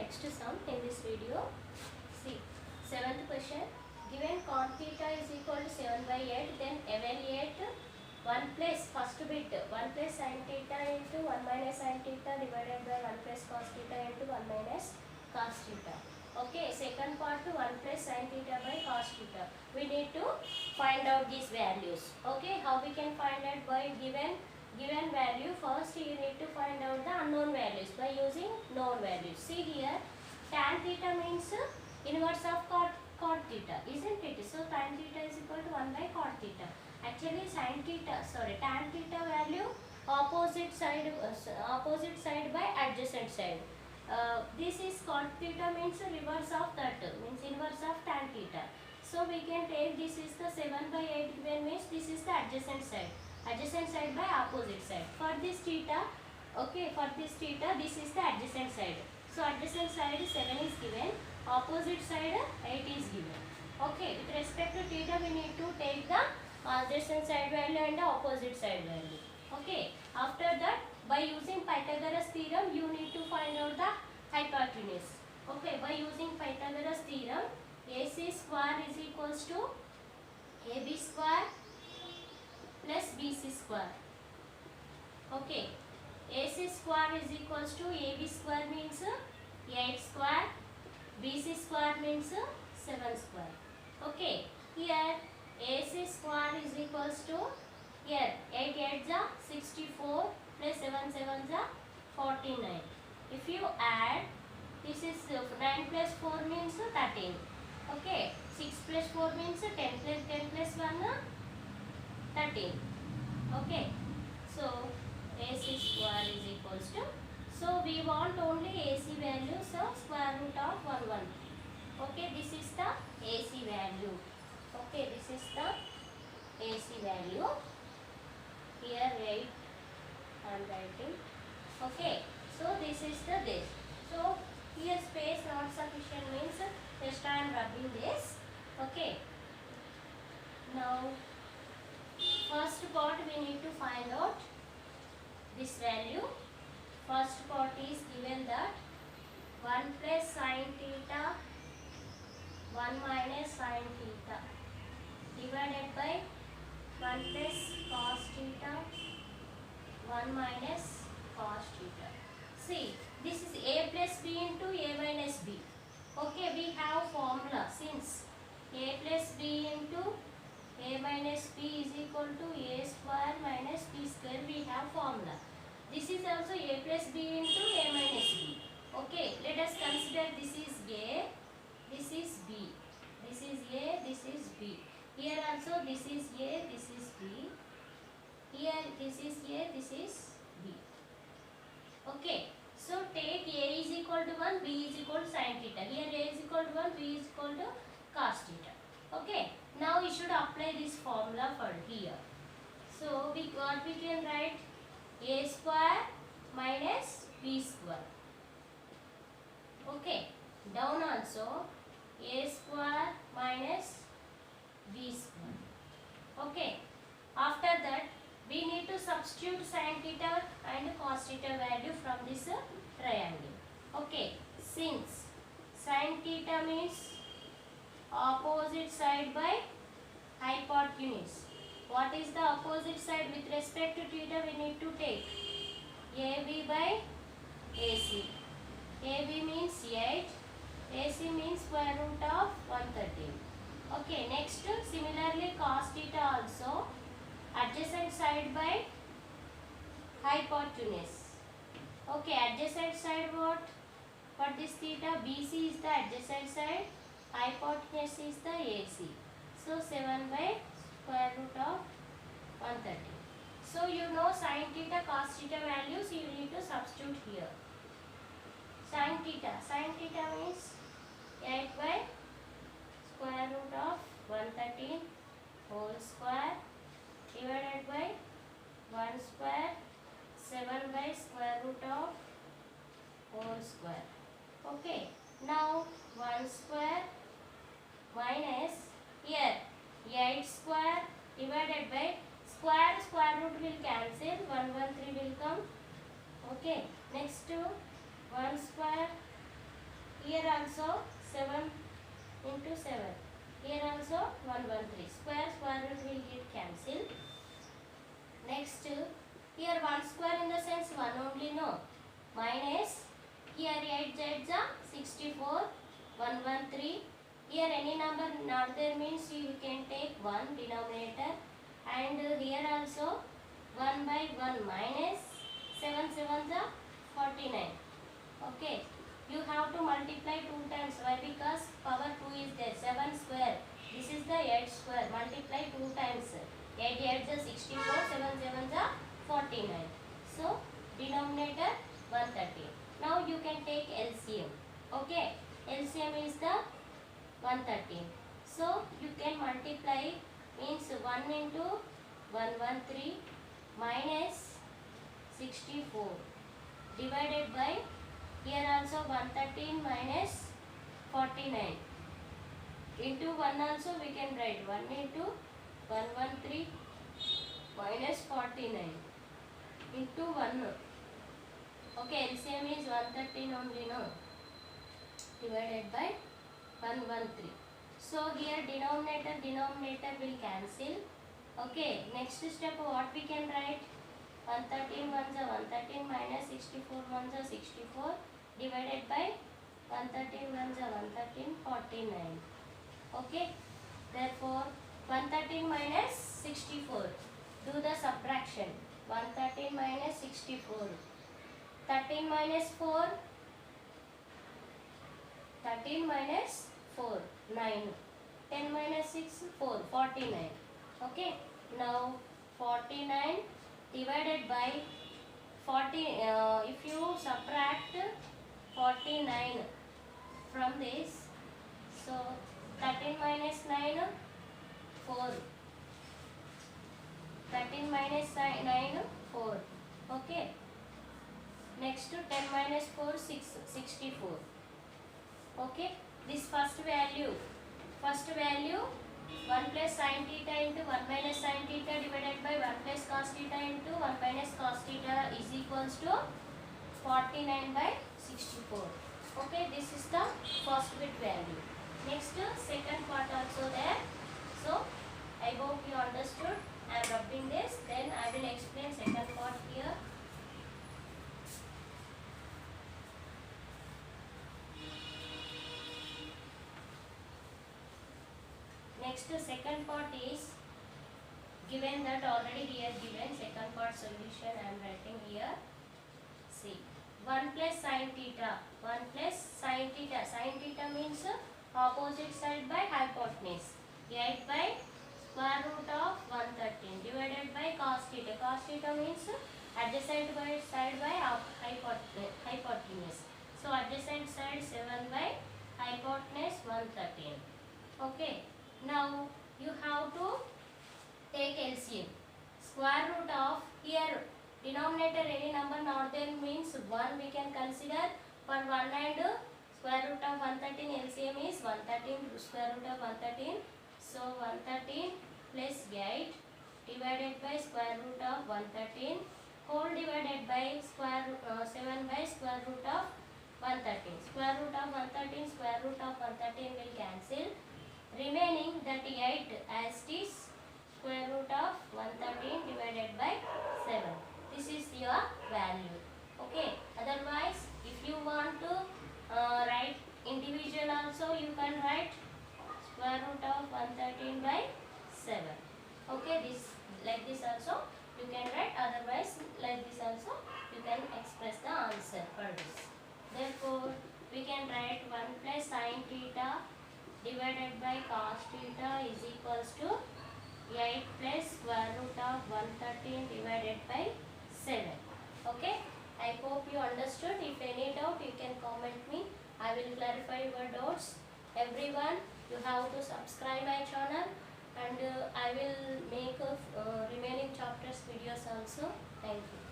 next sum in this video. See, seventh question. Given cot theta is equal to 7 by 8, then evaluate 1 plus first bit 1 plus sin theta into 1 minus sin theta divided by 1 plus cos theta into 1 minus cos theta. Okay, second part 1 plus sin theta by cos theta. We need to find out these values. Okay, how we can find out? By given value, first you need to find out the unknown values by using known values. See here, tan theta means inverse of cot theta, isn't it? So tan theta is equal to 1 by cot theta. Actually tan theta value opposite side by adjacent side. This is cot theta means reverse of that, means inverse of tan theta. So we can take this is the 7 by 8 given, means this is the adjacent side by opposite side. For this theta, okay, for this theta, this is the adjacent side. So adjacent side 7 is given, opposite side 8 is given. Okay, with respect to theta, we need to take the adjacent side value and the opposite side value. Okay, after that, by using Pythagoras theorem, you need to find out the hypotenuse. Okay, by using Pythagoras theorem, AC square is equals to AB square plus BC square. Okay, AC square is equals to AB square means 8 square, BC square means 7 square. Okay, here AC square is equals to, here 8 8s are 64 plus 7 7s are 49. If you add, this is 9 plus 4 means 13. Okay, 6 plus 4 means 10 plus 1 13. Okay, so AC square is equals to, so we want only AC value, so square root of 1 1. Okay, this is the AC value. Okay, this is the AC value. Here write, I am writing. Okay, so this is the this. So here space not sufficient means just I am rubbing this. Okay, now first part we need to find out this value. First part is given that 1 plus sin theta 1 minus sin theta divided by 1 plus cos theta 1 minus cos theta. See, this is a plus b into a minus b. Okay, we have formula, since a plus b into a minus b is equal to a square minus b square, we have formula. This is also a plus b into a minus b. Okay, let us consider this is a, this is b, this is a, this is b. Here also this is a, this is b. Here this is a, this is b. Okay, so take a is equal to 1, b is equal to sin theta. Here a is equal to 1, b is equal to cos theta. Okay, now we should apply this formula for here. So we can write a square minus b square. Okay, down also a square minus b square. Okay, after that we need to substitute sin theta and cos theta value from this triangle. Okay, since sin theta means opposite side by hypotenuse. What is the opposite side with respect to theta? We need to take AB by AC. AB means 8, AC means square root of 113. Okay, next similarly cos theta also adjacent side by hypotenuse. Okay, adjacent side what? For this theta, BC is the adjacent side, hypotenuse is the AC. So 7 by square root of 130. So you know sin theta, cos theta values, you need to substitute here. Sin theta means 8 by square root of 113 whole square divided by 1 square 7 by square root of whole square. Okay, now 1 square minus here 8 square divided by square root will cancel, 113 will come. Okay, next to 1 square Here also 7 into 7. Here also 113. Square root will get cancelled. Next, here 1 square in the sense 1 only, no. Minus, here 8 z 64, 113. Here any number not there means you can take 1 denominator. And here also 1 by 1 minus 7 7 49. Okay. You have to multiply 2 times. Why? Because power 2 is there. 7 square. This is the 8 square. Multiply 2 times. 8 8 is 64. 7 7 is 49. So, denominator 130. Now, you can take LCM. Okay. LCM is the 113. So, you can multiply means 1 into 113 minus 64 divided by here also 113 minus 49 into 1 also we can write 1 into 113 minus 49 into 1. Okay, LCM is 113 only, no, divided by 113. So here denominator will cancel. Okay, next step what we can write? 113 1 is 113 minus 64 1 is 64 divided by 113 1 is 113 49. Okay, therefore 113 minus 64. Do the subtraction. 113 minus 64. 13 minus 4. 13 minus 4 9. 10 minus 6 4 49. Okay, now 49 divided by 40, if you subtract 49 from this, so 13 minus 9 4, 13 minus 9 4. Okay, next to 10 minus 4 6 64. Okay, this first value 1 plus sin theta into 1 minus sin theta divided by 1 plus cos theta into 1 minus cos theta is equals to 49 by 64. Okay, this is the first bit value. Next, second part also there. So, I hope you understood. I am rubbing this. Then I will explain second part here. Next, second part is given that already here given second part solution I am writing here. See, 1 plus sin theta. 1 plus sin theta. Sin theta means opposite side by hypotenuse. 8 by square root of 113 divided by cos theta. Cos theta means adjacent side by hypotenuse. So, adjacent side 7 by hypotenuse 113. Okay. Now, you have to take LCM. Square root of here denominator any number not there means 1 we can consider for 1 and square root of 113 LCM is 113 square root of 113. So, 113 plus 8 divided by square root of 113 whole divided by 7 by square root of 113. Square root of 113 square root of 113 will cancel. Remaining that 8 as it is square root of 113 divided by 7. This is your value. Okay. Otherwise, if you want to write individual also, you can write square root of 113 by 7. Okay. This like this also you can write. Otherwise, like this also you can express the answer for this. Therefore, we can write 1 plus sin theta divided by cos theta is equals to 8 plus square root of 113 divided by 7. Okay. I hope you understood. If any doubt, you can comment me. I will clarify your doubts. Everyone, you have to subscribe my channel, and I will make remaining chapters videos also. Thank you.